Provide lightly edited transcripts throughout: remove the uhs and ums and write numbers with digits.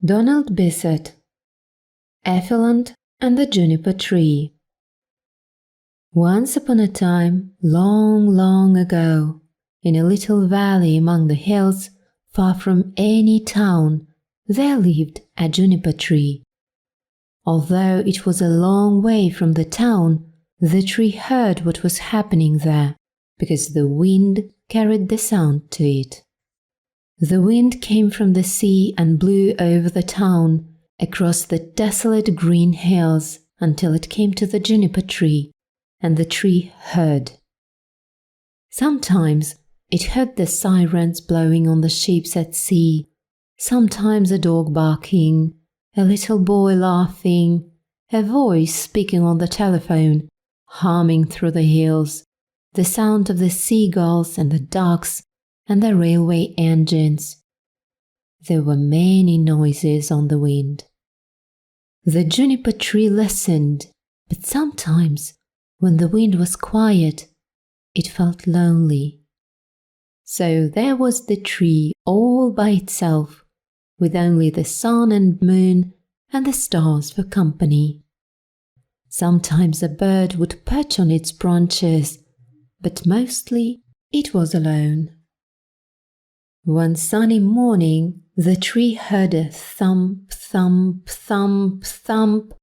Donnelda Bisset, Ephelant and the Juniper Tree. Once upon a time, long, long ago, in a little valley among the hills, far from any town, there lived a juniper tree. Although it was a long way from the town, the tree heard what was happening there, because the wind carried the sound to it. The wind came from the sea and blew over the town, across the desolate green hills, until it came to the juniper tree, and the tree heard. Sometimes it heard the sirens blowing on the ships at sea, sometimes a dog barking, a little boy laughing, a voice speaking on the telephone, humming through the hills, the sound of the seagulls and the ducks and the railway engines. There were many noises on the wind. The juniper tree listened, but sometimes, when the wind was quiet, it felt lonely. So there was the tree all by itself, with only the sun and moon and the stars for company. Sometimes a bird would perch on its branches, but mostly it was alone. One sunny morning, the tree heard a thump, thump, thump, thump,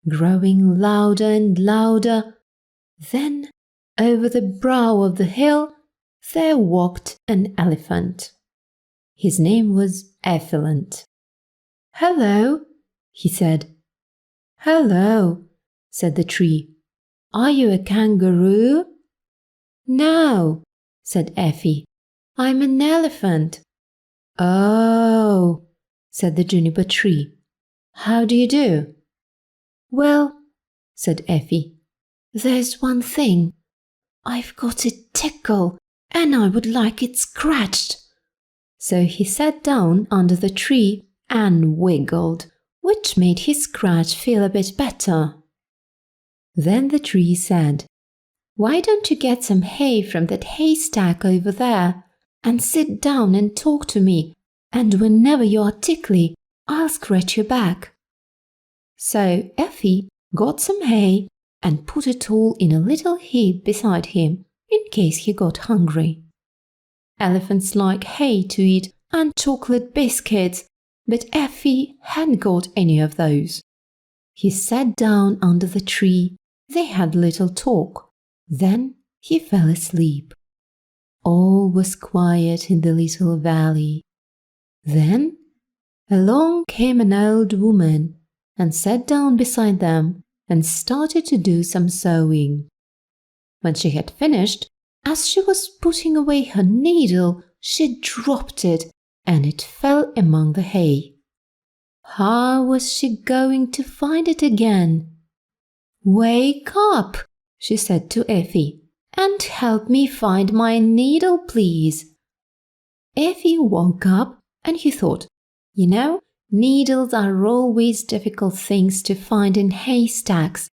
growing louder and louder. Then, over the brow of the hill, there walked an elephant. His name was Ephelant. "Hello," he said. "Hello," said the tree. "Are you a kangaroo?" "No," said Effie. "I'm an elephant." "Oh," said the juniper tree. "How do you do?" "Well," said Effie, "there's one thing. I've got a tickle and I would like it scratched." So he sat down under the tree and wiggled, which made his scratch feel a bit better. Then the tree said, "Why don't you get some hay from that haystack over there and sit down and talk to me, and whenever you are tickly, I'll scratch your back." So Effie got some hay and put it all in a little heap beside him in case he got hungry. Elephants like hay to eat and chocolate biscuits, but Effie hadn't got any of those. He sat down under the tree. They had a little talk. Then he fell asleep. All was quiet in the little valley. Then along came an old woman and sat down beside them and started to do some sewing. When she had finished, as she was putting away her needle, she dropped it and it fell among the hay. How was she going to find it again? "Wake up," she said to Effie, "and help me find my needle, please." Effie woke up and he thought, needles are always difficult things to find in haystacks,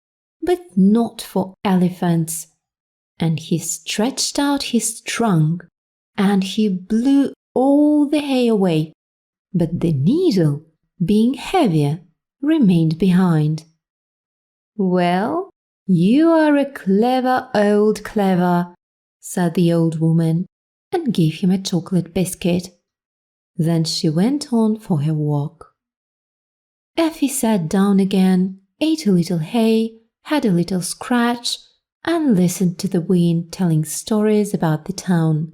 but not for elephants. And he stretched out his trunk and he blew all the hay away, but the needle, being heavier, remained behind. "Well, you are a clever old clever," said the old woman, and gave him a chocolate biscuit. Then she went on for her walk. Effie sat down again, ate a little hay, had a little scratch, and listened to the wind telling stories about the town.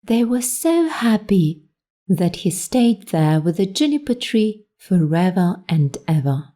They were so happy that he stayed there with the juniper tree forever and ever.